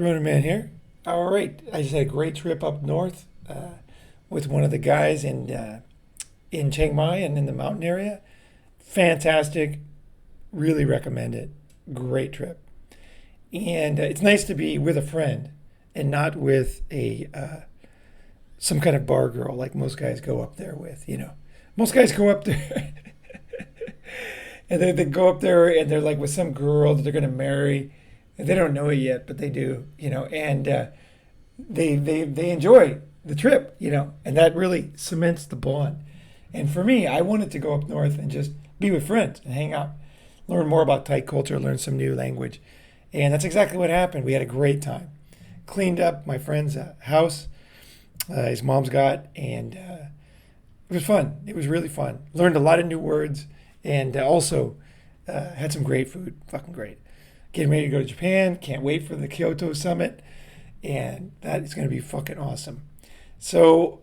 Ronin Man here. All right, I just had a great trip up north with one of the guys in Chiang Mai and in the mountain area. Fantastic, really recommend it. Great trip, and it's nice to be with a friend and not with a some kind of bar girl like most guys go up there with. Most guys go up there and they go up there and they're like with some girl that they're gonna marry. They don't know it yet, but they do, and they enjoy the trip, and that really cements the bond. And for me, I wanted to go up north and just be with friends and hang out, learn more about Thai culture, learn some new language, and that's exactly what happened. We had a great time. Cleaned up my friend's house, his mom's got, and it was fun. It was really fun. Learned a lot of new words, and also had some great food. Fucking great. Getting ready to go to Japan. Can't wait for the Kyoto Summit. And that is going to be fucking awesome. So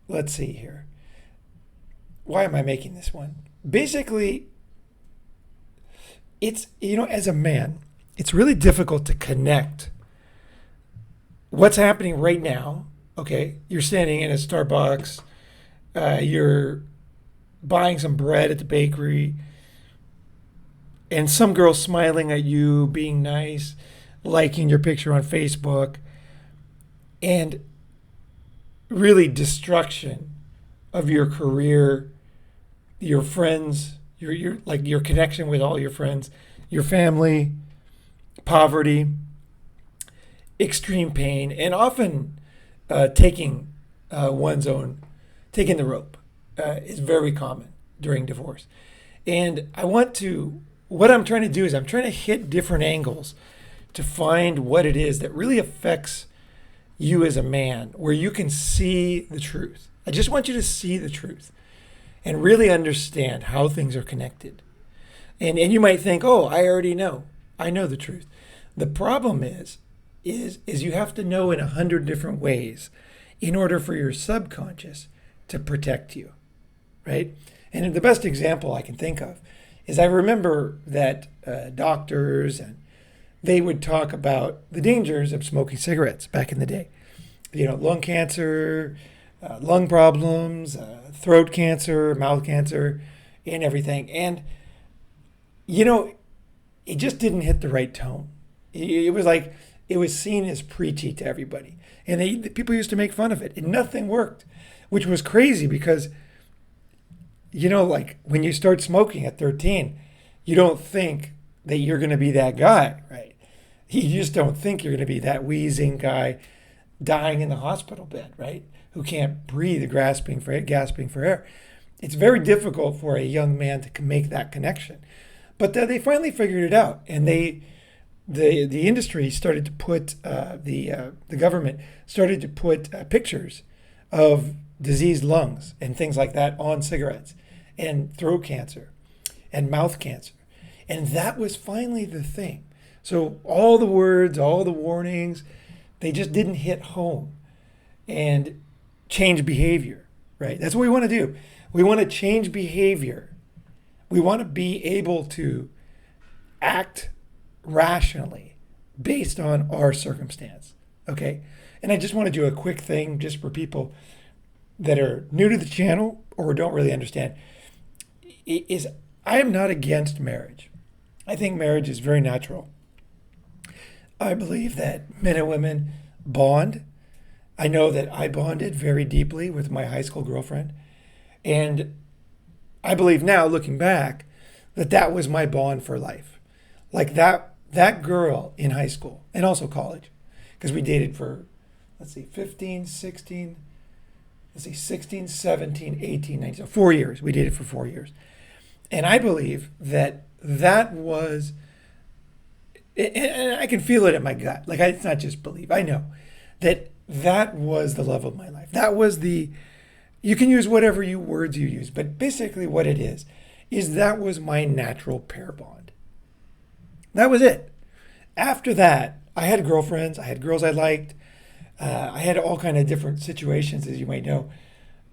let's see here. Why am I making this one? Basically, it's, as a man, it's really difficult to connect what's happening right now. Okay, you're standing in a Starbucks. You're buying some bread at the bakery. And some girl smiling at you, being nice, liking your picture on Facebook, and really destruction of your career, your friends, your connection with all your friends, your family, poverty, extreme pain, and often taking taking the rope is very common during divorce. And what I'm trying to do is I'm trying to hit different angles to find what it is that really affects you as a man, where you can see the truth. I just want you to see the truth and really understand how things are connected. And you might think, oh, I already know. I know the truth. The problem is you have to know in 100 different ways in order for your subconscious to protect you, right? And the best example I can think of is I remember that doctors and they would talk about the dangers of smoking cigarettes back in the day. Lung cancer, lung problems, throat cancer, mouth cancer, and everything. And, it just didn't hit the right tone. It was like it was seen as preachy to everybody. And the people used to make fun of it, and nothing worked, which was crazy because like when you start smoking at 13, you don't think that you're going to be that guy, right? You just don't think you're going to be that wheezing guy dying in the hospital bed, right? Who can't breathe, gasping for air. It's very difficult for a young man to make that connection. But they finally figured it out, and the industry started to put the government started to put pictures of diseased lungs and things like that on cigarettes, and throat cancer and mouth cancer. And that was finally the thing. So all the words, all the warnings, they just didn't hit home and change behavior, right? That's what we want to do. We want to change behavior. We want to be able to act rationally based on our circumstance, okay? And I just want to do a quick thing just for people that are new to the channel or don't really understand. I am not against marriage. I think marriage is very natural. I believe that men and women bond. I know that I bonded very deeply with my high school girlfriend. And I believe now, looking back, that was my bond for life. Like that girl in high school and also college, because we dated for, 16, 17, 18, 19, so 4 years. We dated for 4 years. And I believe that was, and I can feel it in my gut. Like, it's not just believe. I know that was the love of my life. That was you can use whatever words you use, but basically what it is that was my natural pair bond. That was it. After that, I had girlfriends. I had girls I liked. I had all kind of different situations, as you might know,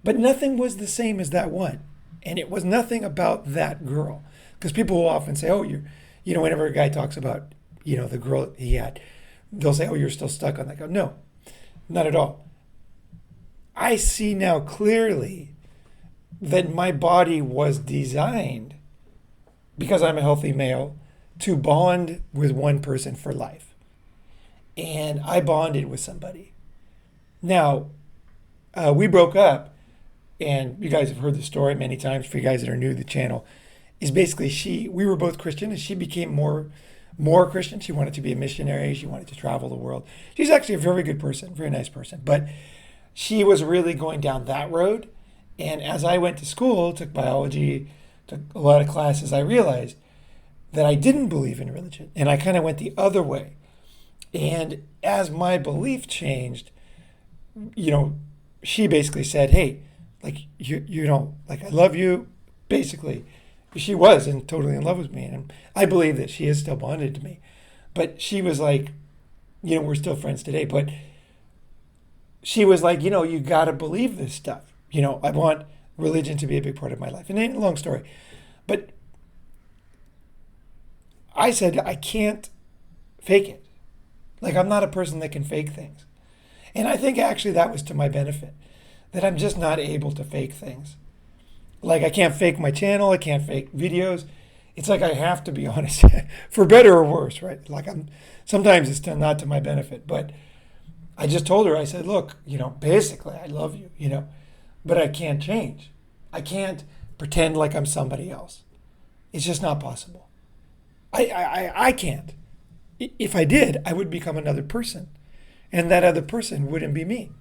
but nothing was the same as that one. And it was nothing about that girl, because people will often say, oh, whenever a guy talks about, the girl he had, they'll say, oh, you're still stuck on that. I go, no, not at all. I see now clearly that my body was designed, because I'm a healthy male, to bond with one person for life. And I bonded with somebody. Now, we broke up, and you guys have heard the story many times. For you guys that are new to the channel, is basically we were both Christian, and she became more Christian. She wanted to be a missionary. She wanted to travel the world. She's actually a very good person, very nice person. But she was really going down that road. And as I went to school, took biology, took a lot of classes, I realized that I didn't believe in religion. And I kind of went the other way. And as my belief changed, she basically said, hey, like, like, I love you, basically. She was totally in love with me. And I believe that she is still bonded to me. But she was like, we're still friends today. But she was like, you got to believe this stuff. I want religion to be a big part of my life. And it ain't a long story. But I said, I can't fake it. Like, I'm not a person that can fake things. And I think actually that was to my benefit, that I'm just not able to fake things. Like, I can't fake my channel. I can't fake videos. It's like I have to be honest, for better or worse, right? Like, sometimes it's not to my benefit. But I just told her, I said, look, basically, I love you, but I can't change. I can't pretend like I'm somebody else. It's just not possible. I can't. If I did, I would become another person. And that other person wouldn't be me.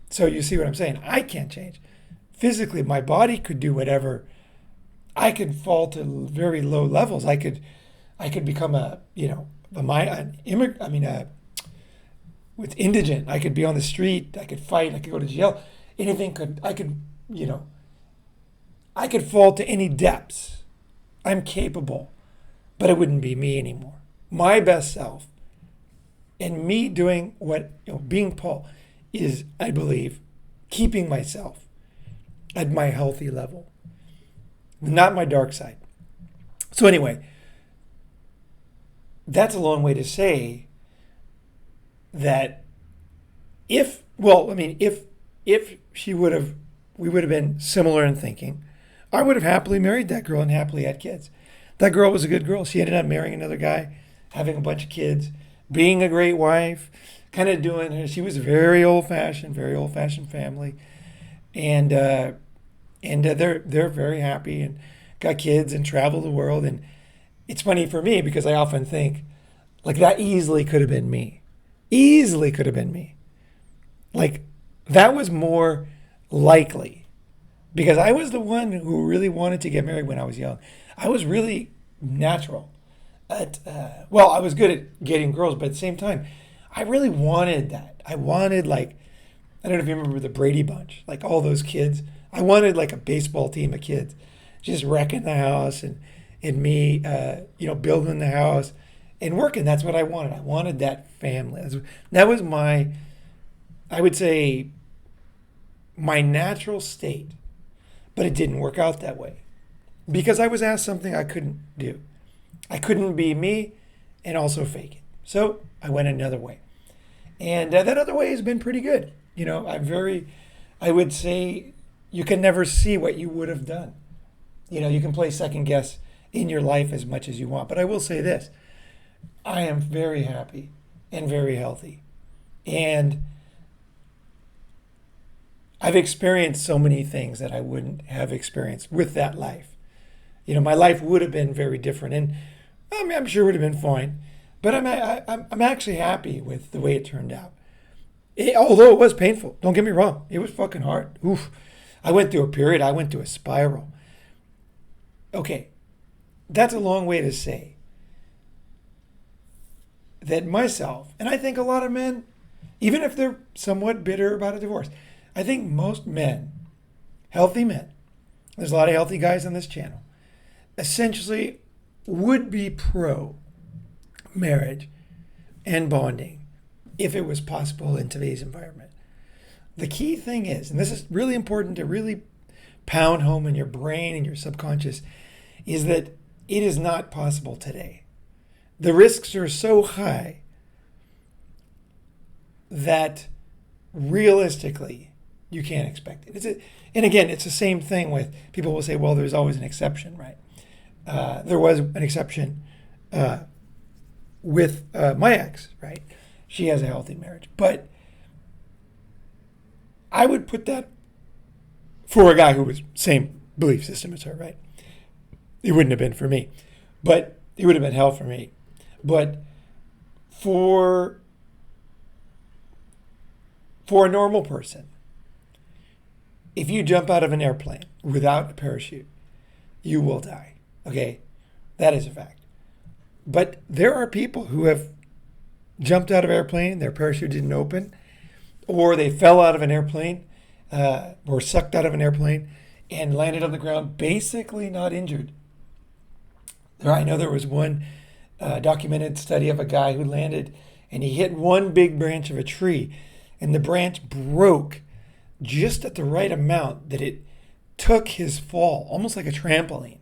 So you see what I'm saying? I can't change. Physically, my body could do whatever. I could fall to very low levels. I could become with indigent. I could be on the street. I could fight. I could go to jail. I could fall to any depths. I'm capable, but it wouldn't be me anymore. My best self and me doing being Paul is, I believe, keeping myself at my healthy level, not my dark side. So anyway, that's a long way to say that if we would have been similar in thinking, I would have happily married that girl and happily had kids. That girl was a good girl. She ended up marrying another guy, having a bunch of kids, being a great wife, kind of doing her. She was very old-fashioned family, and they're very happy and got kids and travel the world. And it's funny for me because I often think, like, that easily could have been me. Easily could have been me. Like, that was more likely because I was the one who really wanted to get married when I was young. I was really natural. I was good at getting girls, but at the same time, I really wanted that. I wanted, like, I don't know if you remember the Brady Bunch, like all those kids. I wanted like a baseball team of kids just wrecking the house and me, building the house and working. That's what I wanted. I wanted that family. That was I would say, my natural state. But it didn't work out that way because I was asked something I couldn't do. I couldn't be me and also fake it. So I went another way. And that other way has been pretty good. I would say you can never see what you would have done. You can play second guess in your life as much as you want. But I will say this, I am very happy and very healthy. And I've experienced so many things that I wouldn't have experienced with that life. My life would have been very different. And I'm sure it would have been fine. But I'm actually happy with the way it turned out. Although it was painful. Don't get me wrong. It was fucking hard. Oof. I went through a period. I went through a spiral. Okay. That's a long way to say that myself, and I think a lot of men, even if they're somewhat bitter about a divorce, I think most men, healthy men, there's a lot of healthy guys on this channel, essentially would be pro marriage and bonding if it was possible in today's environment. The key thing is, and this is really important to really pound home in your brain and your subconscious, is that it is not possible today. The risks are so high that realistically you can't expect it. And again, it's the same thing with people will say, well, there's always an exception, right? There was an exception with my ex, right? She has a healthy marriage. But I would put that for a guy who was same belief system as her, right? It wouldn't have been for me. But it would have been hell for me. But for a normal person, if you jump out of an airplane without a parachute, you will die. Okay? That is a fact. But there are people who have jumped out of an airplane, their parachute didn't open, or they fell out of an airplane, or sucked out of an airplane and landed on the ground, basically not injured. I know there was one documented study of a guy who landed and he hit one big branch of a tree, and the branch broke just at the right amount that it took his fall, almost like a trampoline.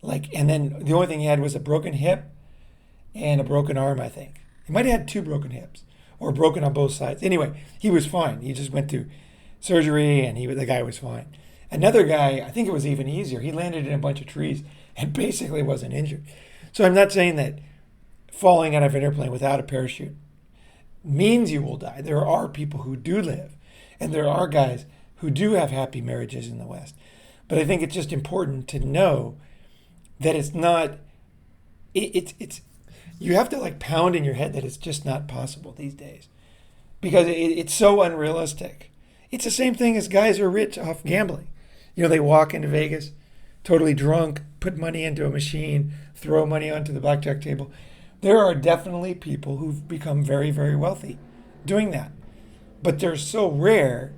And then the only thing he had was a broken hip and a broken arm, I think. He might have had 2 broken hips, or broken on both sides. Anyway, he was fine. He just went through surgery, and the guy was fine. Another guy, I think it was even easier. He landed in a bunch of trees and basically wasn't injured. So I'm not saying that falling out of an airplane without a parachute means you will die. There are people who do live, and there are guys who do have happy marriages in the West. But I think it's just important to know that it's not, it's you have to pound in your head that it's just not possible these days, because it's so unrealistic. It's the same thing as guys who are rich off gambling. They walk into Vegas totally drunk, put money into a machine, throw money onto the blackjack table. There are definitely people who've become very, very wealthy doing that. But they're so rare.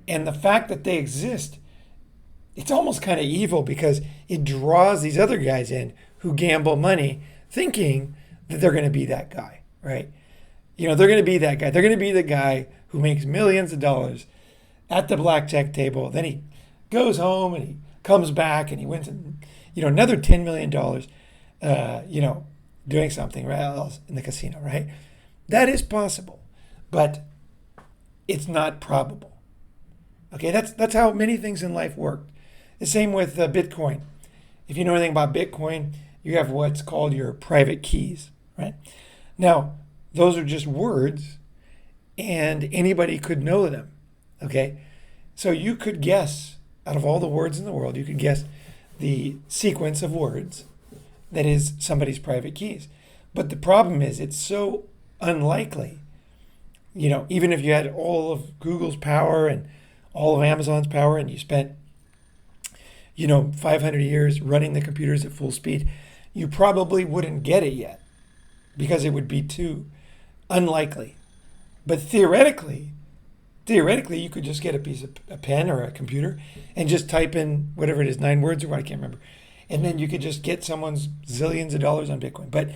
And the fact that they exist, it's almost kind of evil, because it draws these other guys in who gamble money thinking that they're going to be that guy, right? They're going to be that guy. They're going to be the guy who makes millions of dollars at the blackjack table. Then he goes home and he comes back and he wins, another $10 million, doing something else in the casino, right? That is possible, but it's not probable. Okay, that's how many things in life work. The same with Bitcoin. If you know anything about Bitcoin, you have what's called your private keys, right? Now, those are just words, and anybody could know them, okay? So you could guess, out of all the words in the world, you could guess the sequence of words that is somebody's private keys. But the problem is it's so unlikely, even if you had all of Google's power and all of Amazon's power and you spent, 500 years running the computers at full speed, you probably wouldn't get it yet, because it would be too unlikely. But theoretically, you could just get a pen or a computer and just type in whatever it is, 9 words or what, I can't remember. And then you could just get someone's zillions of dollars on Bitcoin. But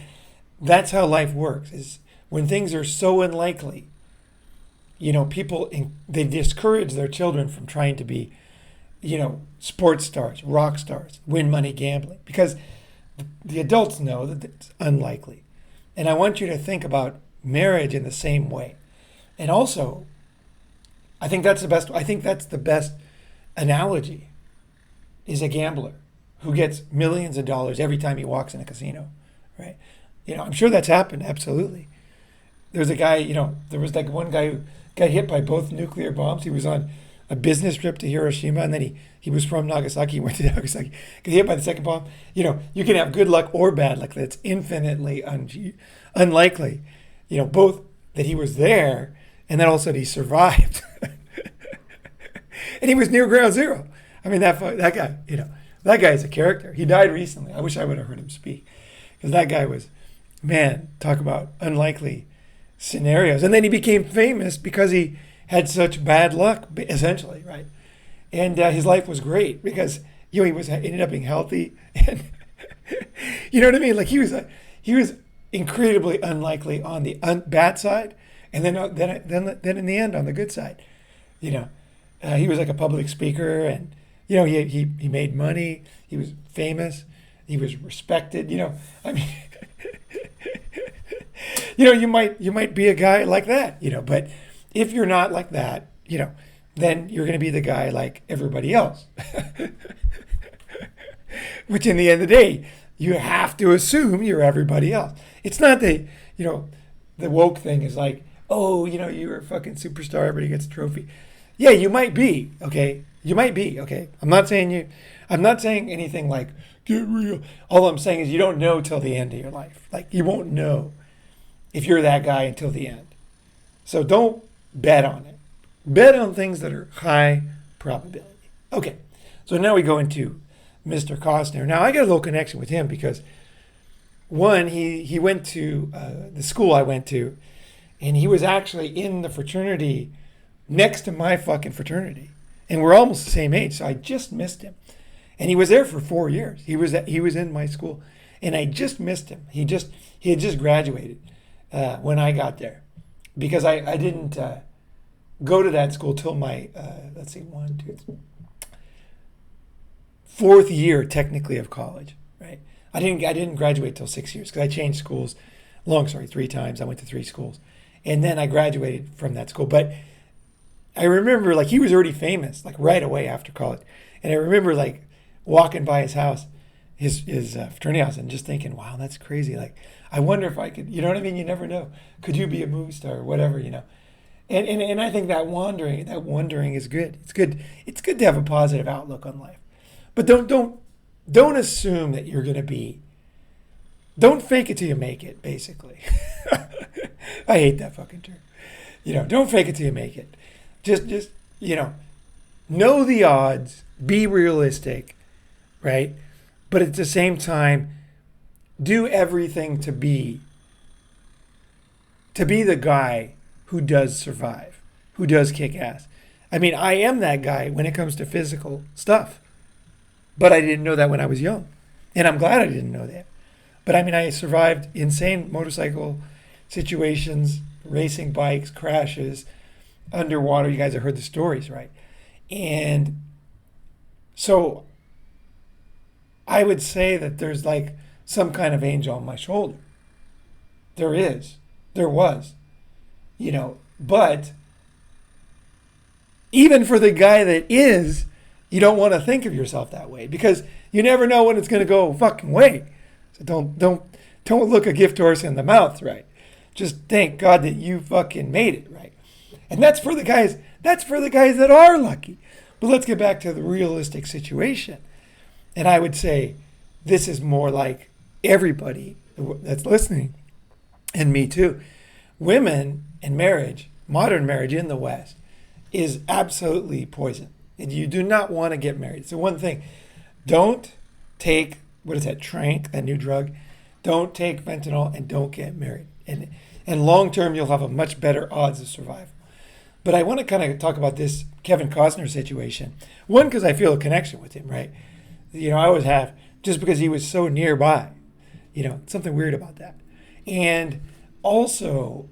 that's how life works, is when things are so unlikely, people, they discourage their children from trying to be, sports stars, rock stars, win money gambling, because the adults know that it's unlikely. And I want you to think about marriage in the same way. And also, I think that's the best analogy, is a gambler who gets millions of dollars every time he walks in a casino, right? I'm sure that's happened, absolutely. There's a guy, there was one guy who got hit by both nuclear bombs. He was on a business trip to Hiroshima, and then he was from Nagasaki. He went to Nagasaki, got hit by the second bomb. You can have good luck or bad luck. That's infinitely unlikely. Both that he was there, and then also that he survived. And he was near ground zero. I mean, that guy, that guy is a character. He died recently. I wish I would have heard him speak, because that guy was, man, talk about unlikely scenarios. And then he became famous because he had such bad luck, essentially, right? And his life was great because he ended up being healthy, and you know what I mean. He was incredibly unlikely on the bad side, and then in the end on the good side, he was like a public speaker, and he made money. He was famous. He was respected. I mean, You might be a guy like that, but if you're not like that, then you're going to be the guy like everybody else. Which in the end of the day, you have to assume you're everybody else. It's not that, the woke thing is like, oh, you're a fucking superstar, everybody gets a trophy. Yeah, you might be, okay? You might be, okay? I'm not saying anything like, get real. All I'm saying is you don't know till the end of your life. Like, you won't know if you're that guy until the end. So don't bet on it. Bet on things that are high probability. Okay, so now we go into Mr. Costner. Now, I got a little connection with him because, one, he went to the school I went to, and he was actually in the fraternity next to my fucking fraternity. And we're almost the same age, so I just missed him. And he was there for 4 years. He was in my school, and I just missed him. He had just graduated when I got there, because I didn't go to that school till my fourth year technically of college. Right? I didn't graduate till 6 years because I changed schools. Long story, 3 times. I went to 3 schools, and then I graduated from that school. But I remember, like, he was already famous, like, right away after college. And I remember, like, walking by his house, his fraternity house, and just thinking, wow, that's crazy. Like, I wonder if I could, you know what I mean? You never know. Could you be a movie star or whatever, And I think that wondering is good. It's good. It's good to have a positive outlook on life. But don't assume that you're going to be. Don't fake it till you make it, basically. I hate that fucking term. Don't fake it till you make it. Just know the odds, be realistic, right? But at the same time, do everything to be the guy who does survive, who does kick ass. I mean, I am that guy when it comes to physical stuff, but I didn't know that when I was young, and I'm glad I didn't know that. But I mean, I survived insane motorcycle situations, racing bikes, crashes, underwater. You guys have heard the stories, right? And so I would say that there's like some kind of angel on my shoulder. There was, but even for the guy that is, you don't want to think of yourself that way because you never know when it's going to go fucking way. So don't look a gift horse in the mouth, right? Just thank God that you fucking made it, right? And that's for the guys that are lucky. But let's get back to the realistic situation. And I would say this is more like everybody that's listening, and me too. Women and marriage, modern marriage in the West, is absolutely poison. And you do not want to get married. It's the one thing. Don't take, what is that, Trank, that new drug? Don't take fentanyl and don't get married. And long term, you'll have a much better odds of survival. But I want to kind of talk about this Kevin Costner situation. One, because I feel a connection with him, right? I always have, just because he was so nearby. Something weird about that. And also,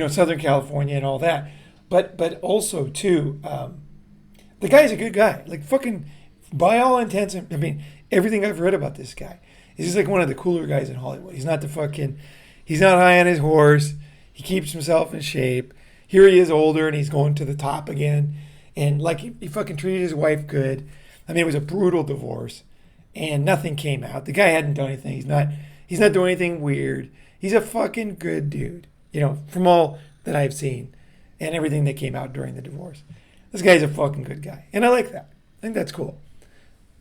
Southern California and all that. But also, too, the guy's a good guy. Like, fucking, by all intents, I mean, everything I've read about this guy, he's like one of the cooler guys in Hollywood. He's not high on his horse. He keeps himself in shape. Here he is older, and he's going to the top again. And, like, he fucking treated his wife good. I mean, it was a brutal divorce, and nothing came out. The guy hadn't done anything. He's not doing anything weird. He's a fucking good dude, from all that I've seen and everything that came out during the divorce. This guy's a fucking good guy, and I like that. I think that's cool.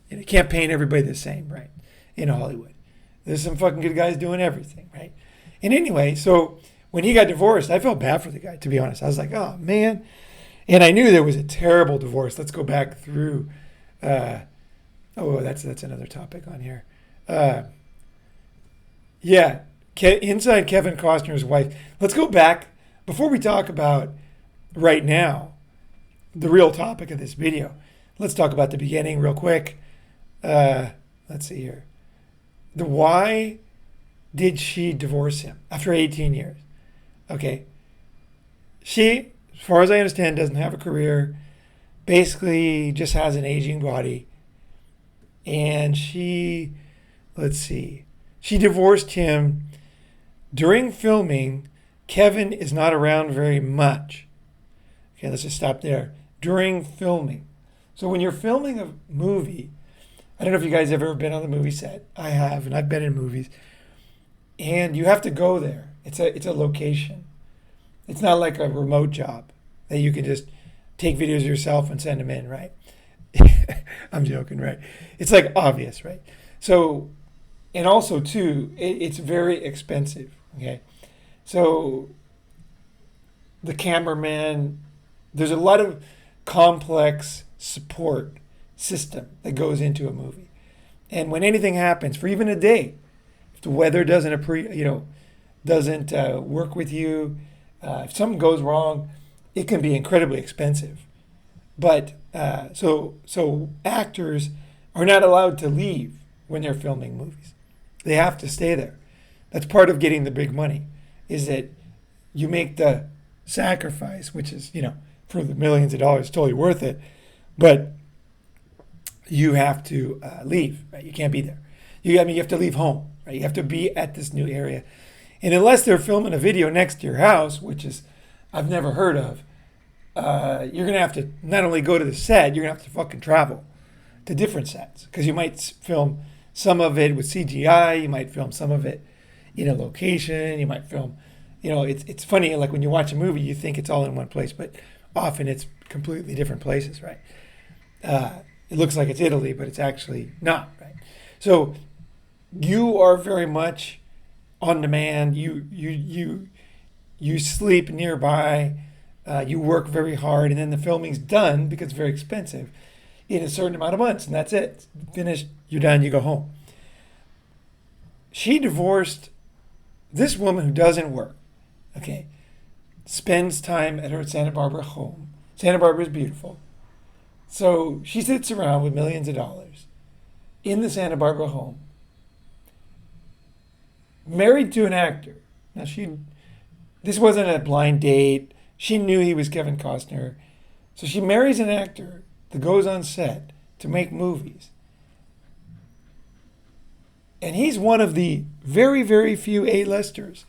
You can't paint everybody the same, right, in Hollywood. There's some fucking good guys doing everything, right? And anyway, so when he got divorced, I felt bad for the guy, to be honest. I was like, oh, man. And I knew there was a terrible divorce. Let's go back through. That's another topic on here. Inside Kevin Costner's wife. Let's go back. Before we talk about right now, the real topic of this video, let's talk about the beginning real quick. Let's see here. Why did she divorce him after 18 years? Okay. She, as far as I understand, doesn't have a career, basically just has an aging body. And she divorced him During filming, Kevin is not around very much. Okay, let's just stop there. During filming. So when you're filming a movie, I don't know if you guys have ever been on the movie set. I have, and I've been in movies. And you have to go there. It's a location. It's not like a remote job that you can just take videos of yourself and send them in, right? I'm joking, right? It's like obvious, right? So, and also too, it's very expensive, okay? So the cameraman, there's a lot of complex support system that goes into a movie. And when anything happens, for even a day, if the weather doesn't work with you, if something goes wrong, it can be incredibly expensive. But so actors are not allowed to leave when they're filming movies. They have to stay there. That's part of getting the big money, is that you make the sacrifice, which is, for the millions of dollars, totally worth it. But you have to leave, right? You can't be there. You have to leave home, right? You have to be at this new area. And unless they're filming a video next to your house, which is I've never heard of, you're going to have to not only go to the set, you're going to have to fucking travel to different sets. Because you might film some of it with CGI, you might film some of it in a location, you might film, it's funny, like when you watch a movie, you think it's all in one place, but often it's completely different places, right? It looks like it's Italy, but it's actually not, right? So you are very much on demand. You sleep nearby. You work very hard, and then the filming's done because it's very expensive in a certain amount of months, and that's it. Finished. You're done. You go home. She divorced this woman who doesn't work. Okay, spends time at her Santa Barbara home. Santa Barbara is beautiful. So she sits around with millions of dollars in the Santa Barbara home, married to an actor. Now this wasn't a blind date. She knew he was Kevin Costner. So she marries an actor that goes on set to make movies. And he's one of the very, very few A-listers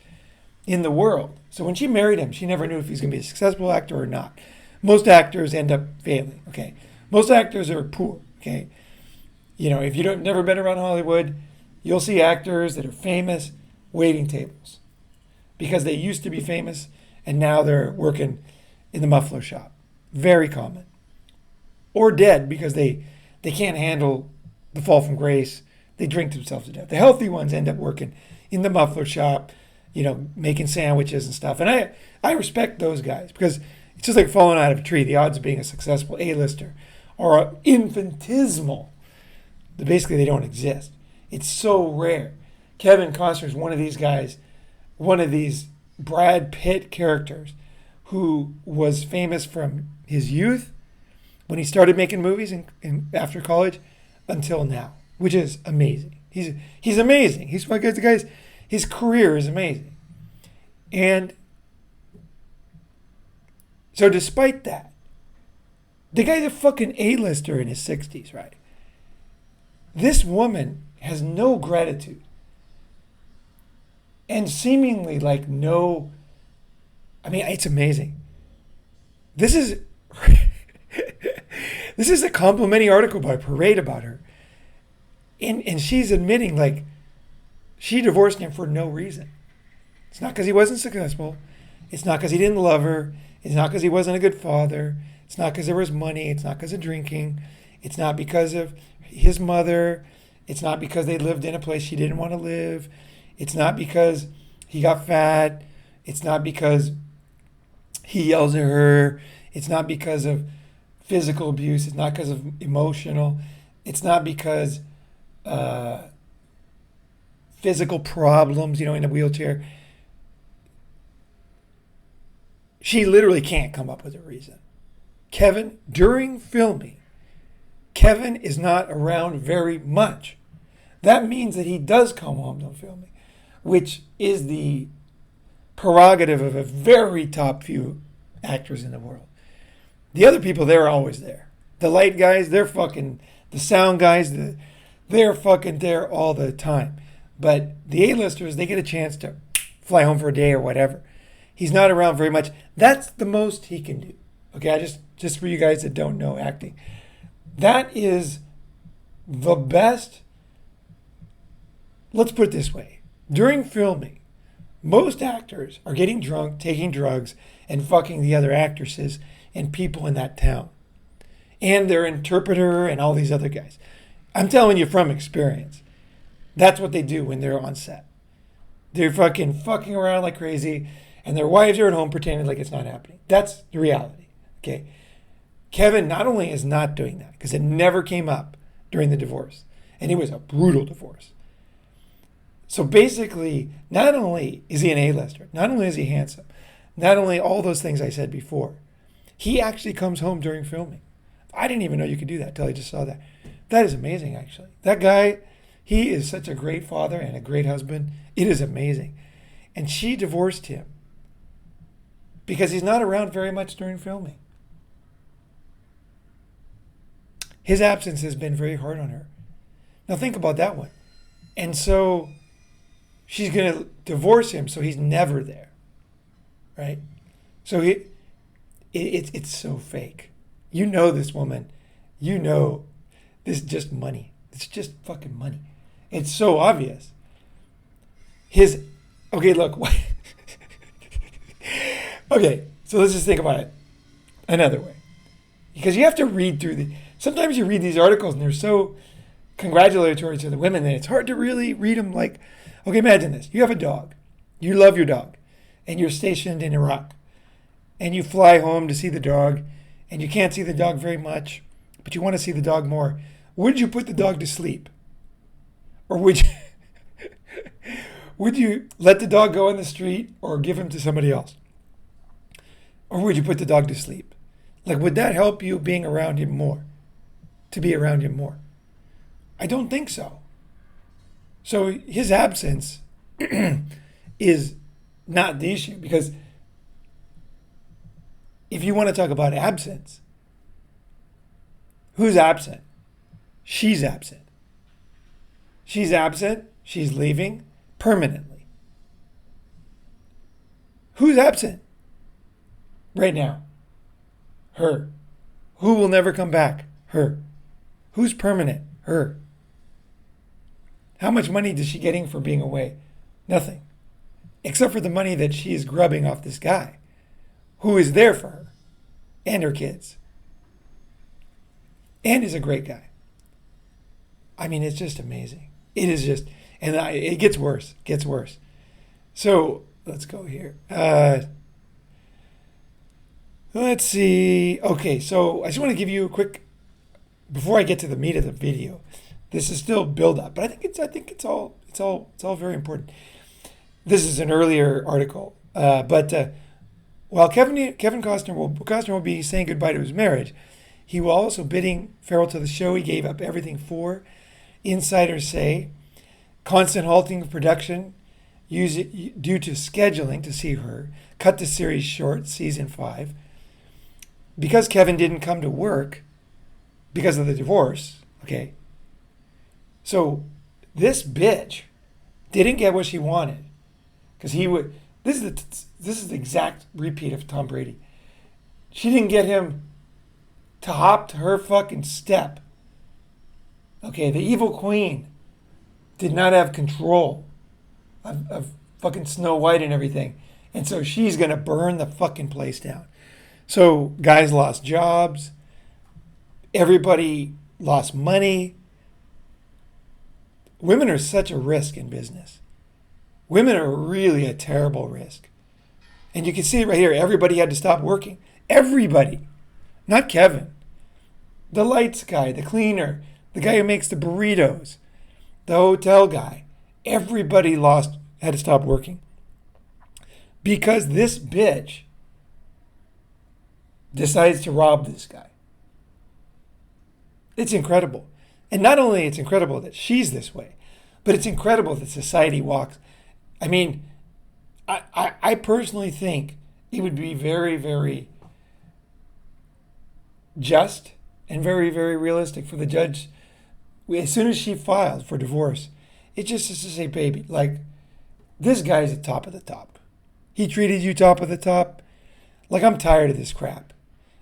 in the world. So when she married him, she never knew if he's going to be a successful actor or not. Most actors end up failing, okay? Most actors are poor, okay? If you've never been around Hollywood, you'll see actors that are famous waiting tables because they used to be famous and now they're working in the muffler shop. Very common. Or dead because they can't handle the fall from grace. They drink themselves to death. The healthy ones end up working in the muffler shop, making sandwiches and stuff. And I respect those guys because it's just like falling out of a tree. The odds of being a successful A-lister are infinitesimal. Basically, they don't exist. It's so rare. Kevin Costner is one of these guys, one of these Brad Pitt characters who was famous from his youth when he started making movies in after college until now, which is amazing. He's amazing. He's one of the guys. His career is amazing. And so despite that, the guy's a fucking A-lister in his 60s, right? This woman has no gratitude. And seemingly like no, it's amazing. This is a complimentary article by Parade about her. And she's admitting like she divorced him for no reason. It's not because he wasn't successful. It's not because he didn't love her. It's not because he wasn't a good father. It's not because there was money. It's not because of drinking. It's not because of his mother. It's not because they lived in a place she didn't want to live. It's not because he got fat. It's not because he yells at her. It's not because of physical abuse. It's not because of emotional. It's not because physical problems, in a wheelchair. She literally can't come up with a reason. Kevin, during filming, Kevin is not around very much. That means that he does come home to filming, which is the prerogative of a very top few actors in the world. The other people, they're always there. The light guys, they're fucking, the sound guys, they're fucking there all the time. But the A-listers, they get a chance to fly home for a day or whatever. He's not around very much. That's the most he can do. Okay, just for you guys that don't know acting, that is the best. Let's put it this way. During filming, most actors are getting drunk, taking drugs, and fucking the other actresses and people in that town. And their interpreter and all these other guys. I'm telling you from experience. That's what they do when they're on set. They're fucking around like crazy, and their wives are at home pretending like it's not happening. That's the reality. Okay. Kevin not only is not doing that, because it never came up during the divorce, and it was a brutal divorce. So basically, not only is he an A-lister, not only is he handsome, not only all those things I said before, he actually comes home during filming. I didn't even know you could do that until I just saw that. That is amazing, actually. That guy, he is such a great father and a great husband. It is amazing. And she divorced him because he's not around very much during filming. His absence has been very hard on her. Now think about that one. And so she's going to divorce him so he's never there, right? So it's so fake. You know this woman. You know this is just money. It's just fucking money. It's so obvious. Okay, look. Okay, so let's just think about it another way. Because you have to read through sometimes you read these articles and they're so congratulatory to the women that it's hard to really read them like, okay, imagine this. You have a dog. You love your dog. And you're stationed in Iraq. And you fly home to see the dog. And you can't see the dog very much. But you want to see the dog more. Would you put the dog to sleep? Or would you let the dog go in the street or give him to somebody else? Or would you put the dog to sleep? Like, would that help you being around him more? To be around him more? I don't think so. So his absence is not the issue, because if you want to talk about absence, who's absent? She's absent. She's absent. She's leaving permanently. Who's absent right now? Her. Who will never come back? Her. Who's permanent? Her. How much money is she getting for being away? Nothing. Except for the money that she is grubbing off this guy who is there for her and her kids. And is a great guy. I mean, it's just amazing. It is just, and it gets worse. Gets worse. So let's go here. Let's see. Okay, so I just want to give you a quick, before I get to the meat of the video. This is still build up, but I think it's all very important. This is an earlier article, but while Kevin Costner will be saying goodbye to his marriage, he will also bidding farewell to the show he gave up everything for. Insiders say constant halting of production due to scheduling to see her, cut the series short, season 5. Because Kevin didn't come to work because of the divorce, okay? So this bitch didn't get what she wanted, because this is the exact repeat of Tom Brady. She didn't get him to hop to her fucking step. Okay, the evil queen did not have control of fucking Snow White and everything. And so she's going to burn the fucking place down. So guys lost jobs. Everybody lost money. Women are such a risk in business. Women are really a terrible risk. And you can see it right here. Everybody had to stop working. Everybody. Not Kevin. The lights guy, the cleaner, the guy who makes the burritos, the hotel guy. Everybody had to stop working. Because this bitch decides to rob this guy. It's incredible. And not only it's incredible that she's this way, but it's incredible that society walks. I mean, I personally think it would be very, very just and very, very realistic for the judge, as soon as she filed for divorce, it just is to say, baby, like, This guy's at top of the top. He treated you top of the top. Like, I'm tired of this crap.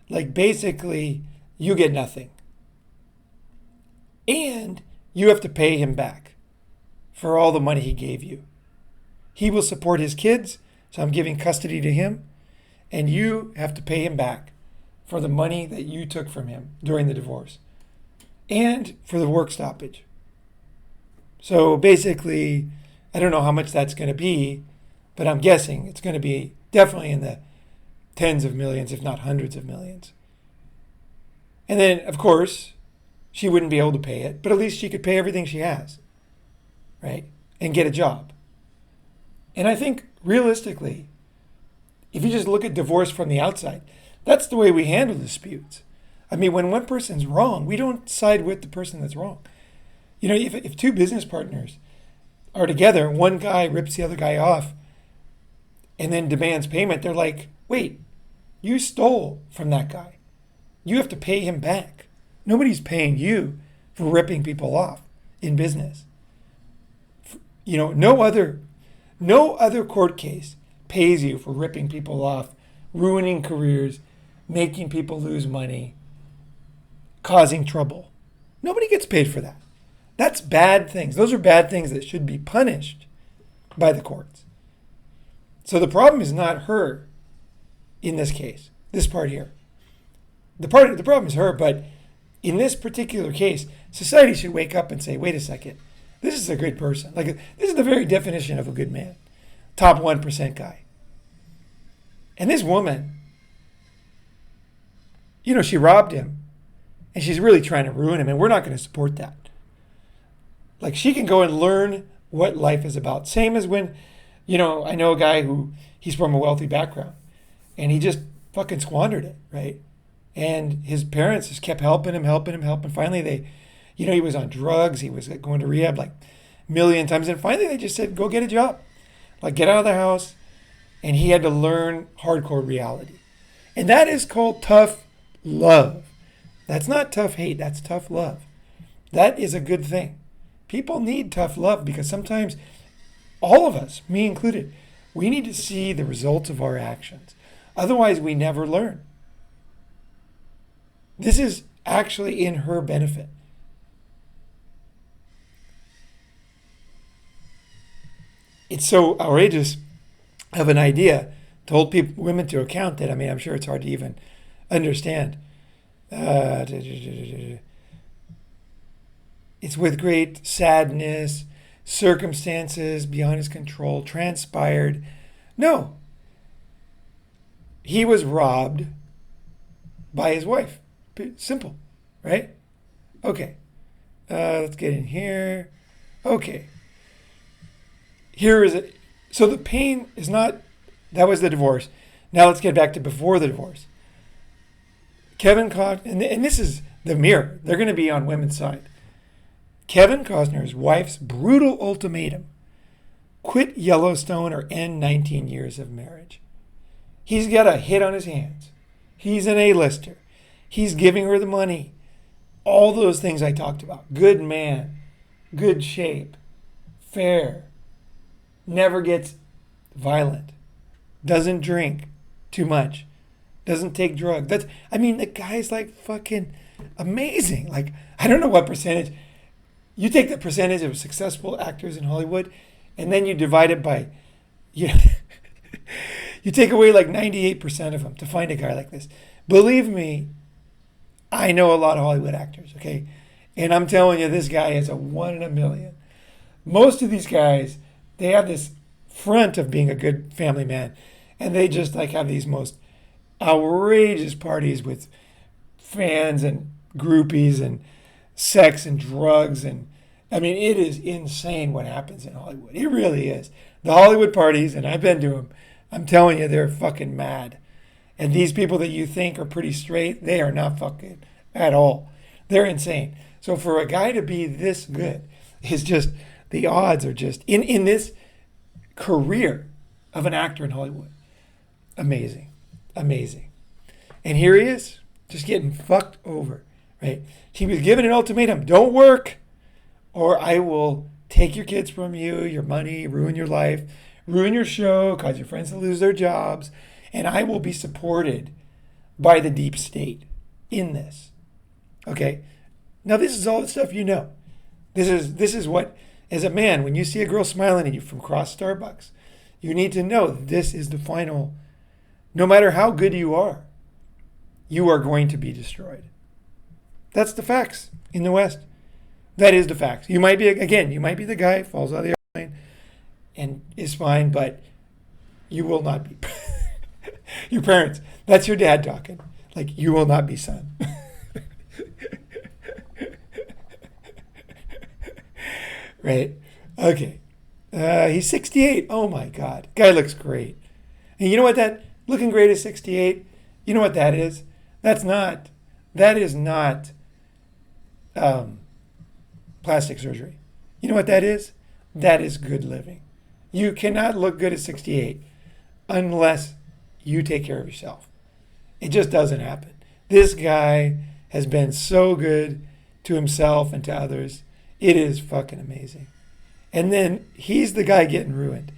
Like, basically, you get nothing. And you have to pay him back for all the money he gave you. He will support his kids, so I'm giving custody to him. And you have to pay him back for the money that you took from him during the divorce. And for the work stoppage. So basically, I don't know how much that's going to be, but I'm guessing it's going to be definitely in the tens of millions, if not hundreds of millions. And then, of course, she wouldn't be able to pay it, but at least she could pay everything she has, right? And get a job. And I think, realistically, if you just look at divorce from the outside, that's the way we handle disputes. I mean, when one person's wrong, we don't side with the person that's wrong. You know, if two business partners are together, one guy rips the other guy off and then demands payment, they're like, wait, you stole from that guy. You have to pay him back. Nobody's paying you for ripping people off in business. You know, no other court case pays you for ripping people off, ruining careers, making people lose money, causing trouble. Nobody gets paid for that. That's bad things. Those are bad things that should be punished by the courts. So the problem is not her in this case, this part here. The problem is her, but in this particular case, society should wake up and say, wait a second, this is a good person. Like, this is the very definition of a good man. Top 1% guy. And this woman, you know, she robbed him. And she's really trying to ruin him. And we're not going to support that. Like, she can go and learn what life is about. Same as when, you know, I know a guy who, he's from a wealthy background. And he just fucking squandered it, right? And his parents just kept helping him. Finally, they, you know, he was on drugs. He was going to rehab like a million times. And finally, they just said, go get a job. Like, get out of the house. And he had to learn hardcore reality. And that is called tough love. That's not tough hate. That's tough love. That is a good thing. People need tough love because sometimes all of us, me included, we need to see the results of our actions. Otherwise, we never learn. This is actually in her benefit. It's so outrageous of an idea to hold women to account that, I mean, I'm sure it's hard to even understand. It's with great sadness, circumstances beyond his control, transpired. No. He was robbed by his wife. Simple, right? Okay. Let's get in here. Okay. Here is it. So the pain is not, that was the divorce. Now let's get back to before the divorce. Kevin Costner, and this is the mirror. They're going to be on women's side. Kevin Costner's wife's brutal ultimatum. Quit Yellowstone or end 19 years of marriage. He's got a hit on his hands. He's an A-lister. He's giving her the money. All those things I talked about. Good man. Good shape. Fair. Never gets violent. Doesn't drink too much. Doesn't take drugs. The guy's like fucking amazing. Like, I don't know what percentage. You take the percentage of successful actors in Hollywood and then you divide it by, you take away like 98% of them to find a guy like this. Believe me, I know a lot of Hollywood actors, okay? And I'm telling you, this guy is a 1 in a million. Most of these guys, they have this front of being a good family man. And they just like have these most outrageous parties with fans and groupies and sex and drugs. And I mean, it is insane what happens in Hollywood. It really is. The Hollywood parties, and I've been to them, I'm telling you, they're fucking mad. And these people that you think are pretty straight, they are not fucking at all. They're insane. So for a guy to be this good is just, the odds are just, in this career of an actor in Hollywood, amazing. Amazing. And here he is, just getting fucked over, right? He was given an ultimatum, don't work or I will take your kids from you, your money, ruin your life, ruin your show, cause your friends to lose their jobs, and I will be supported by the deep state in this. Okay? Now this is all the stuff you know. This is what, as a man, when you see a girl smiling at you from across Starbucks, you need to know this is the final. No matter how good you are going to be destroyed. That's the facts in the West. That is the facts. You might be the guy who falls out of the airplane and is fine, but you will not be. Your parents, that's your dad talking. Like, you will not be, son. Right? Okay. He's 68. Oh my God. Guy looks great. And you know what looking great at 68, you know what that is? That is not plastic surgery. You know what that is? That is good living. You cannot look good at 68 unless you take care of yourself. It just doesn't happen. This guy has been so good to himself and to others. It is fucking amazing. And then he's the guy getting ruined.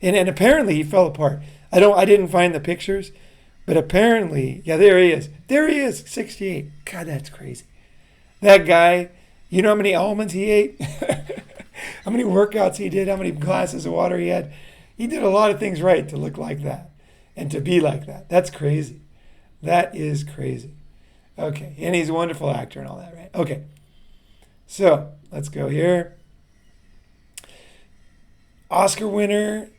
And apparently he fell apart. I didn't find the pictures, but apparently, yeah, there he is. There he is, 68. God, that's crazy. That guy, you know how many almonds he ate? How many workouts he did? How many glasses of water he had? He did a lot of things right to look like that and to be like that. That's crazy. That is crazy. Okay, and he's a wonderful actor and all that, right? Okay, so let's go here. Oscar winner,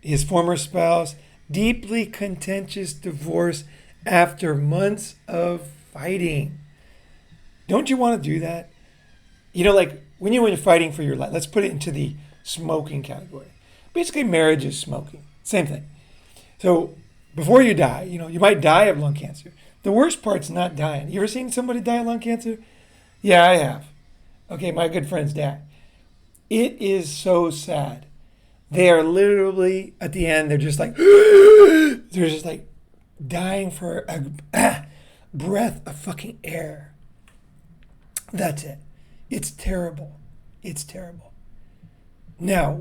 his former spouse, deeply contentious divorce after months of fighting. Don't you want to do that? You know, like when you're fighting for your life, let's put it into the smoking category. Basically, marriage is smoking. Same thing. So before you die, you might die of lung cancer. The worst part's not dying. You ever seen somebody die of lung cancer? Yeah, I have. Okay, my good friend's dad. It is so sad. They are literally, at the end, they're just like dying for a breath of fucking air. That's it. It's terrible. It's terrible. Now,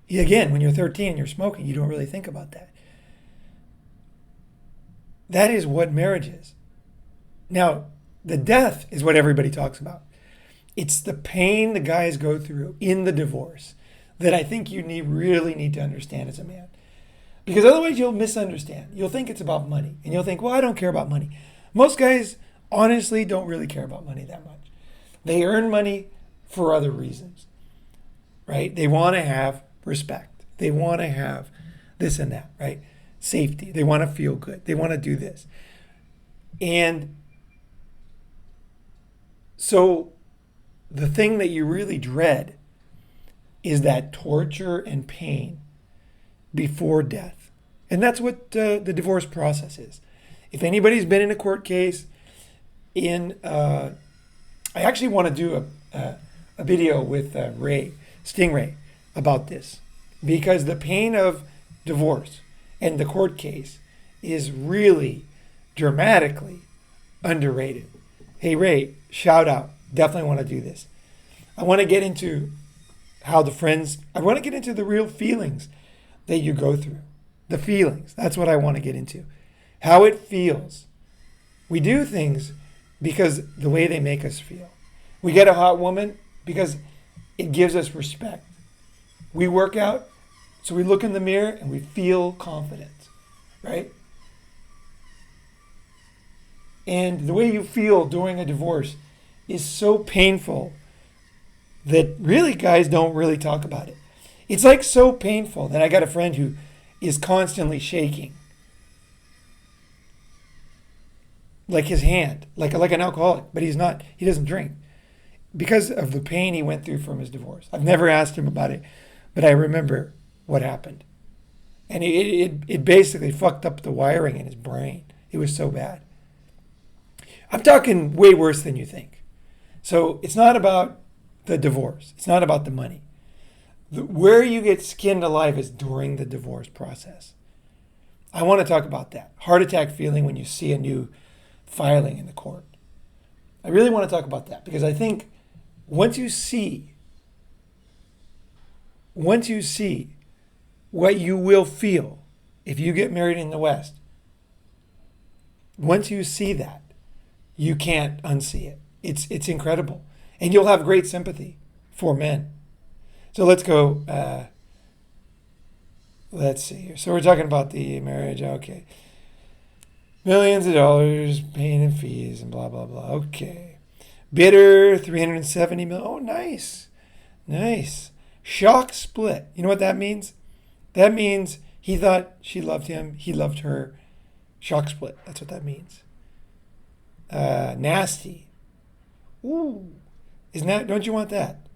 again, when you're 13 and you're smoking, you don't really think about that. That is what marriage is. Now, the death is what everybody talks about. It's the pain the guys go through in the divorce that I think you really need to understand as a man. Because otherwise you'll misunderstand. You'll think it's about money. And you'll think, well, I don't care about money. Most guys honestly don't really care about money that much. They earn money for other reasons, right? They want to have respect. They want to have this and that, right? Safety. They want to feel good. They want to do this. And so the thing that you really dread is that torture and pain before death. And that's what the divorce process is. If anybody's been in a court case, I actually want to do a video with Stingray, about this. Because the pain of divorce and the court case is really dramatically underrated. Hey, Ray, shout out. Definitely want to do this. I want to get into I want to get into the real feelings that you go through. The feelings. That's what I want to get into. How it feels. We do things because the way they make us feel. We get a hot woman because it gives us respect. We work out, so we look in the mirror and we feel confident, right? And the way you feel during a divorce is so painful that really guys don't really talk about it. It's like so painful that I got a friend who is constantly shaking. Like his hand, like an alcoholic, but he doesn't drink. Because of the pain he went through from his divorce. I've never asked him about it, but I remember what happened. And it basically fucked up the wiring in his brain. It was so bad. I'm talking way worse than you think. So it's not about the divorce. It's not about the money. Where you get skinned alive is during the divorce process. I want to talk about that. Heart attack feeling when you see a new filing in the court. I really want to talk about that because I think once you see what you will feel if you get married in the West, once you see that, you can't unsee it. It's incredible. And you'll have great sympathy for men. So let's go, let's see here. So we're talking about the marriage, okay. Millions of dollars paying in fees and blah, blah, blah. Okay. Bidder, 370 million. Oh, nice. Nice. Shock split. You know what that means? That means he thought she loved him. He loved her. Shock split. That's what that means. Nasty. Ooh. Isn't that, don't you want that?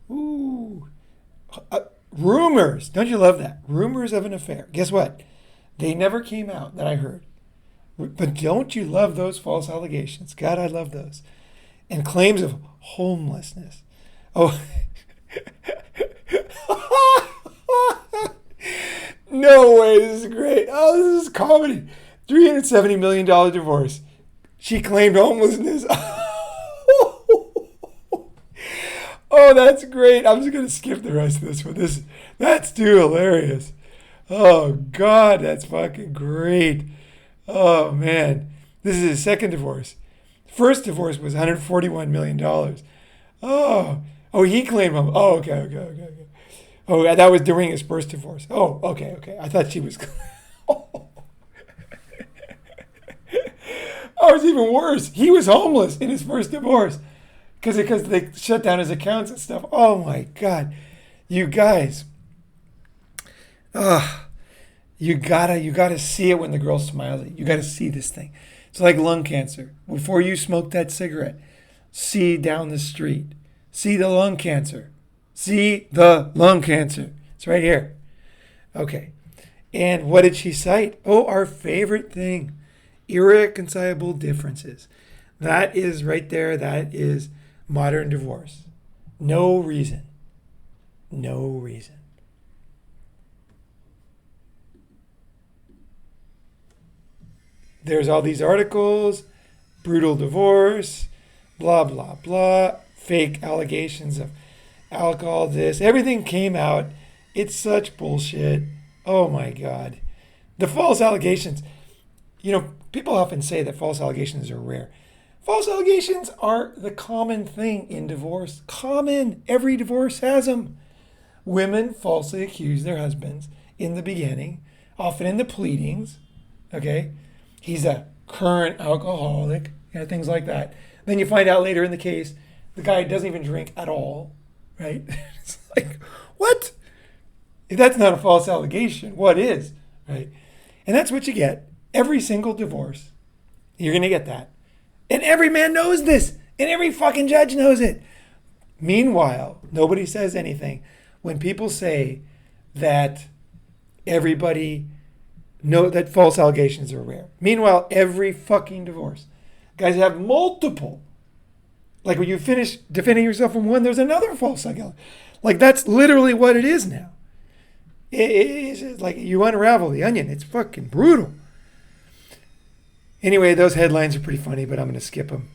Ooh. Rumors. Don't you love that? Rumors of an affair. Guess what? They never came out that I heard. But don't you love those false allegations? God, I love those. And claims of homelessness. Oh. No way. This is great. Oh, this is comedy. $370 million divorce. She claimed homelessness. Oh, that's great. I'm just going to skip the rest of this one. That's too hilarious. Oh, God, that's fucking great. Oh, man. This is his second divorce. First divorce was $141 million. Oh, he claimed him. Oh, okay. Oh, that was during his first divorce. Oh, okay. I thought she was... Oh, it's even worse. He was homeless in his first divorce because they shut down his accounts and stuff. Oh, my God. You guys... You gotta see it when the girl smiles at you. You gotta see this thing. It's like lung cancer. Before you smoke that cigarette, see down the street. See the lung cancer. See the lung cancer. It's right here. Okay. And what did she cite? Oh, our favorite thing. Irreconcilable differences. That is right there. That is modern divorce. No reason. No reason. There's all these articles, brutal divorce, blah, blah, blah, fake allegations of alcohol, this. Everything came out. It's such bullshit. Oh, my God. The false allegations. You know, people often say that false allegations are rare. False allegations are the common thing in divorce. Common. Every divorce has them. Women falsely accuse their husbands in the beginning, often in the pleadings, okay? He's a current alcoholic, things like that. Then you find out later in the case, the guy doesn't even drink at all, right? It's like, what? If that's not a false allegation, what is, right? And that's what you get. Every single divorce, you're going to get that. And every man knows this, and every fucking judge knows it. Meanwhile, nobody says anything. When people say that everybody know that false allegations are rare. Meanwhile, every fucking divorce, guys have multiple. Like when you finish defending yourself from one, there's another false allegation. Like that's literally what it is now. It's like you unravel the onion. It's fucking brutal. Anyway, those headlines are pretty funny, but I'm going to skip them.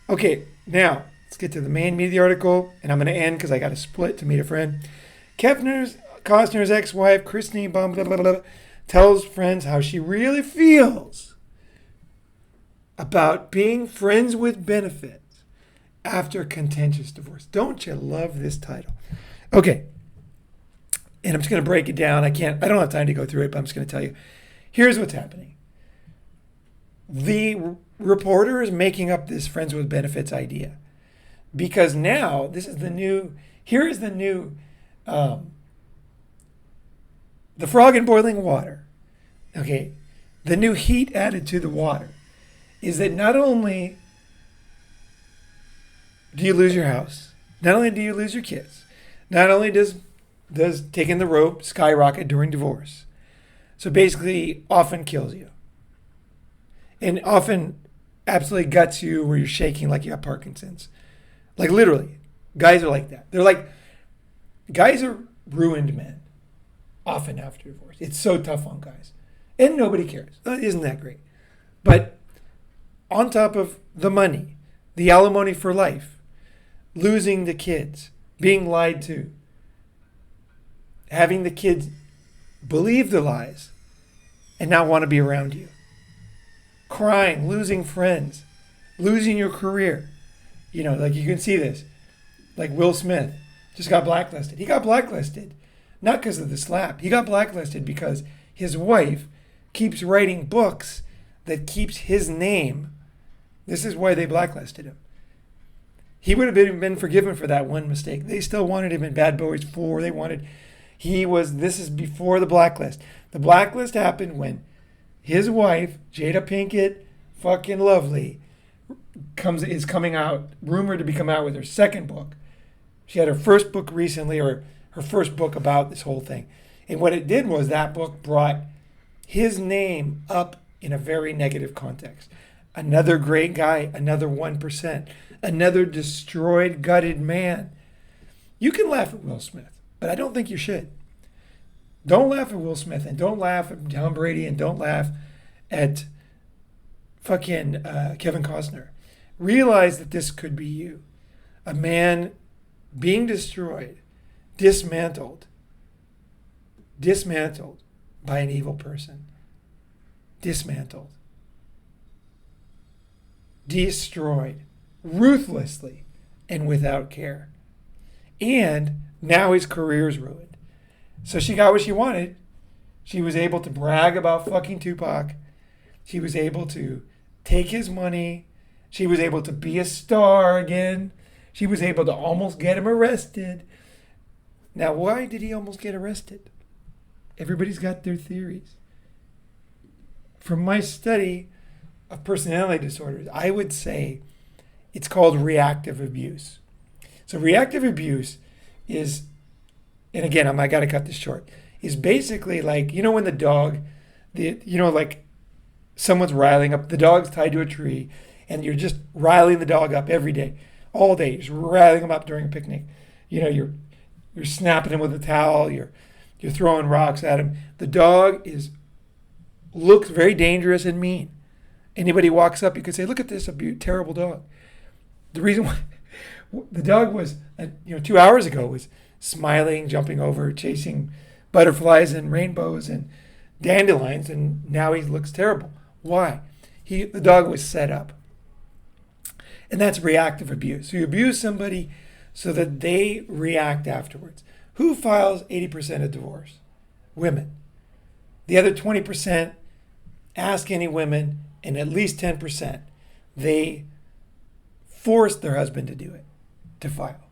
Okay, now let's get to the main meat of the article, and I'm going to end because I got to split to meet a friend. Costner's ex-wife, Christine, blah, blah, blah, blah, tells friends how she really feels about being friends with benefits after contentious divorce. Don't you love this title? Okay. And I'm just going to break it down. I don't have time to go through it, but I'm just going to tell you. Here's what's happening. The reporter is making up this friends with benefits idea because now the frog in boiling water. Okay. The new heat added to the water is that not only do you lose your house, not only do you lose your kids, not only does taking the rope skyrocket during divorce. So basically often kills you. And often absolutely guts you where you're shaking like you have Parkinson's. Like literally. Guys are like that. Guys are ruined men. Often after divorce. It's so tough on guys. And nobody cares. Isn't that great? But on top of the money, the alimony for life, losing the kids, being lied to, having the kids believe the lies and not want to be around you, crying, losing friends, losing your career. You know, like you can see this, like Will Smith just got blacklisted. He got blacklisted not because of the slap. He got blacklisted because his wife keeps writing books that keeps his name. This is why they blacklisted him. He would have been forgiven for that one mistake. They still wanted him in Bad Boys 4. This is before the blacklist. The blacklist happened when his wife, Jada Pinkett, fucking lovely, is coming out, rumored to be coming out with her second book. She had her first book recently, or her first book about this whole thing. And what it did was that book brought his name up in a very negative context. Another great guy, another 1%, another destroyed, gutted man. You can laugh at Will Smith, but I don't think you should. Don't laugh at Will Smith, and don't laugh at Tom Brady, and don't laugh at fucking Kevin Costner. Realize that this could be you. A man being destroyed, dismantled by an evil person. Dismantled. Destroyed. Ruthlessly and without care. And now his career is ruined. So she got what she wanted. She was able to brag about fucking Tupac. She was able to take his money. She was able to be a star again. She was able to almost get him arrested. Now, why did he almost get arrested? Everybody's got their theories. From my study of personality disorders, I would say it's called reactive abuse. So reactive abuse is, and again, I got to cut this short, is basically like, you know, when the dog, like someone's riling up, the dog's tied to a tree, and you're just riling the dog up every day, all day, just riling him up during a picnic. You know, you're snapping him with a towel, you're throwing rocks at him. The dog looks very dangerous and mean. Anybody walks up, you could say, look at this, terrible dog. The reason why the dog was, 2 hours ago was smiling, jumping over, chasing butterflies and rainbows and dandelions, and now he looks terrible. Why? The dog was set up. And that's reactive abuse. So you abuse somebody so that they react afterwards. Who files 80% of divorce? Women. The other 20%, ask any women, and at least 10%, they force their husband to do it, to file.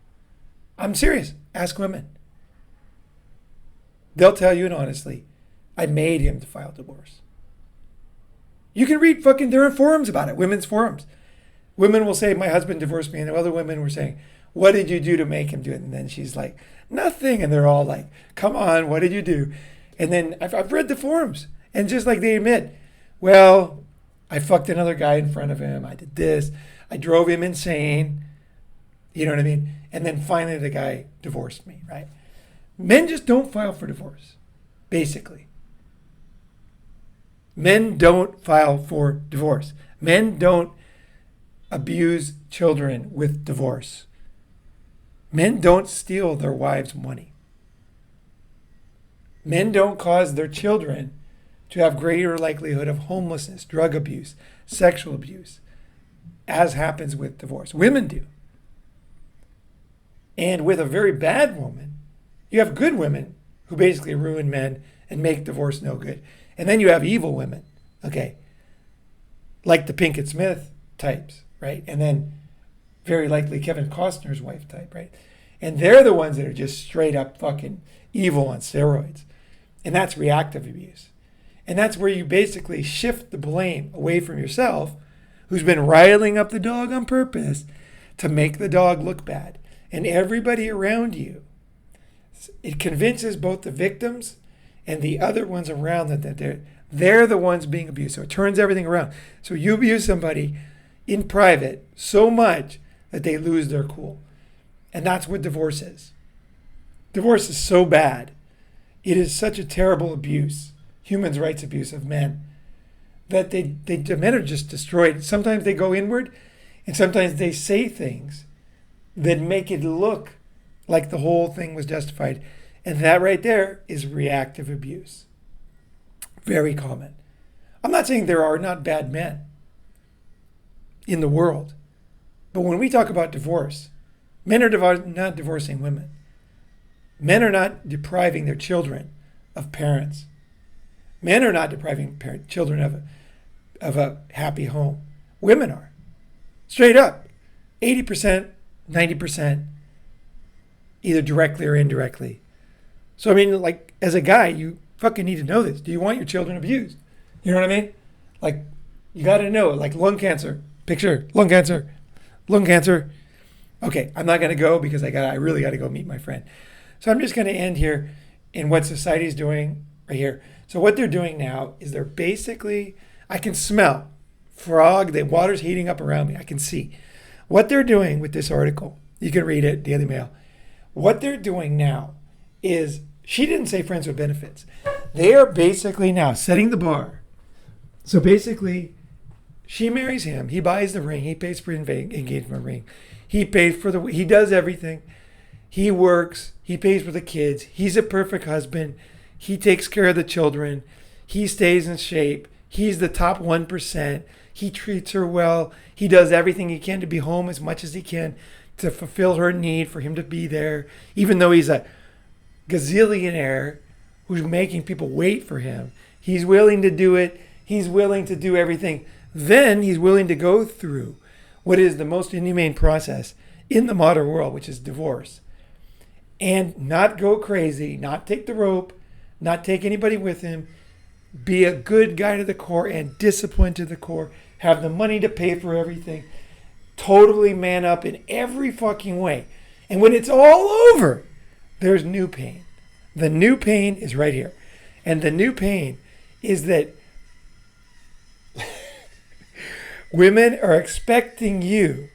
I'm serious. Ask women. They'll tell you, and honestly, I made him to file divorce. You can read there are forums about it, women's forums. Women will say, my husband divorced me, and other women were saying, what did you do to make him do it? And then she's like, nothing. And they're all like, come on, what did you do? And then I've read the forums, and just like they admit, well, I fucked another guy in front of him. I did this. I drove him insane. You know what I mean? And then finally the guy divorced me, right? Men just don't file for divorce, basically. Men don't file for divorce. Men don't abuse children with divorce. Men don't steal their wives' money. Men don't cause their children to have greater likelihood of homelessness, drug abuse, sexual abuse, as happens with divorce. Women do. And with a very bad woman, you have good women who basically ruin men and make divorce no good. And then you have evil women, okay, like the Pinkett Smith types, right? And then very likely Kevin Costner's wife type, right? And they're the ones that are just straight up fucking evil on steroids. And that's reactive abuse. And that's where you basically shift the blame away from yourself, who's been riling up the dog on purpose to make the dog look bad. And everybody around you, it convinces both the victims and the other ones around that they're the ones being abused. So it turns everything around. So you abuse somebody in private so much that they lose their cool. And that's what divorce is. Divorce is so bad. It is such a terrible abuse, human rights abuse of men, that the men are just destroyed. Sometimes they go inward, and sometimes they say things that make it look like the whole thing was justified. And that right there is reactive abuse. Very common. I'm not saying there are not bad men in the world. But when we talk about divorce, men are not divorcing women. Men are not depriving their children of parents. Men are not depriving children of a happy home. Women are. Straight up. 80%, 90%, either directly or indirectly. So, I mean, like, as a guy, you fucking need to know this. Do you want your children abused? You know what I mean? Like, you got to know, like lung cancer. Picture, lung cancer. Lung cancer. Okay, I'm not going to go because I really got to go meet my friend. So I'm just going to end here in what society's doing right here. So what they're doing now is they're basically, I can smell frog, the water's heating up around me. I can see. What they're doing with this article, you can read it, Daily Mail. What they're doing now is, she didn't say friends with benefits. They are basically now setting the bar. So basically, she marries him. He buys the ring. He pays for the engagement ring. He pays for he does everything. He works. He pays for the kids. He's a perfect husband. He takes care of the children. He stays in shape. He's the top 1%. He treats her well. He does everything he can to be home as much as he can to fulfill her need for him to be there, even though he's a gazillionaire who's making people wait for him. He's willing to do it. He's willing to do everything. Then he's willing to go through what is the most inhumane process in the modern world, which is divorce, and not go crazy, not take the rope, not take anybody with him, be a good guy to the core and disciplined to the core, have the money to pay for everything, totally man up in every fucking way. And when it's all over, there's new pain. The new pain is right here. And the new pain is that women are expecting you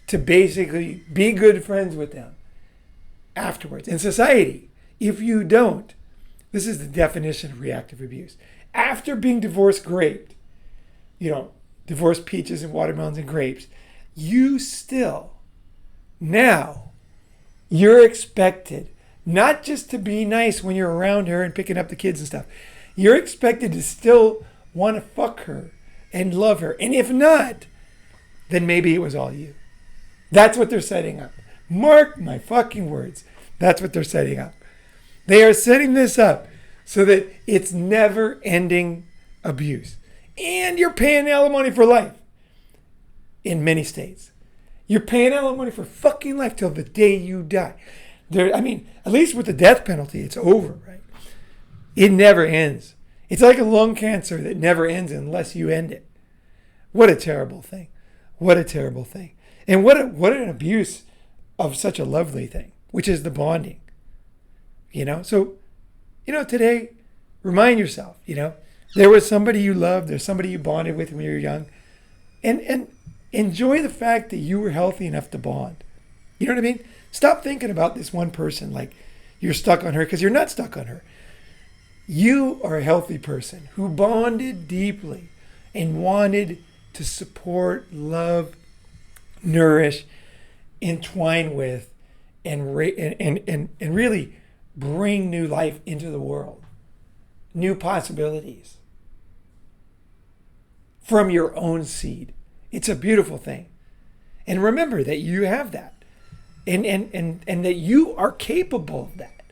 to basically be good friends with them afterwards. In society, if you don't, this is the definition of reactive abuse. After being divorced, great. Divorced peaches and watermelons and grapes. You still, now, you're expected not just to be nice when you're around her and picking up the kids and stuff. You're expected to still want to fuck her and love her. And if not, then maybe it was all you. That's what they're setting up. Mark my fucking words. That's what they're setting up. They are setting this up so that it's never-ending abuse. And you're paying alimony for life in many states. You're paying alimony for fucking life till the day you die. At least with the death penalty, it's over, right? It never ends. It's like a lung cancer that never ends unless you end it. What a terrible thing. What a terrible thing. And what an abuse of such a lovely thing, which is the bonding. So, today, remind yourself, there was somebody you loved, there's somebody you bonded with when you were young, and enjoy the fact that you were healthy enough to bond. You know what I mean? Stop thinking about this one person like you're stuck on her, because you're not stuck on her. You are a healthy person who bonded deeply and wanted to support, love, nourish, entwine with, and really bring new life into the world, new possibilities from your own seed. It's a beautiful thing. And remember that you have that. And that you are capable of that.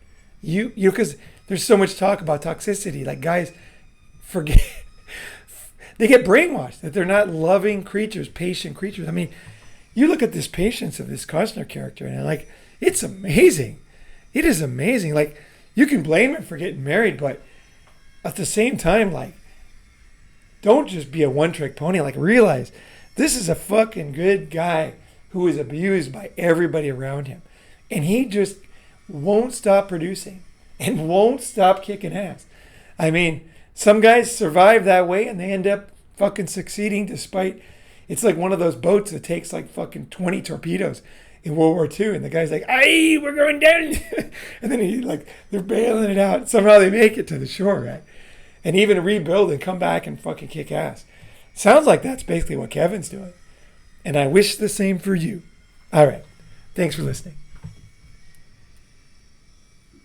Because there's so much talk about toxicity. Like, guys forget, they get brainwashed that they're not loving creatures, patient creatures. I mean, you look at this patience of this Costner character and it's amazing. It is amazing. Like, you can blame him for getting married, but at the same time, don't just be a one-trick pony. Realize this is a fucking good guy who is abused by everybody around him. And he just won't stop producing and won't stop kicking ass. I mean, some guys survive that way and they end up fucking succeeding despite, it's like one of those boats that takes fucking 20 torpedoes in World War II. And the guy's like, "Aye, we're going down." And then they're bailing it out. Somehow they make it to the shore, right? And even rebuild and come back and fucking kick ass. Sounds like that's basically what Kevin's doing. And I wish the same for you. All right. Thanks for listening.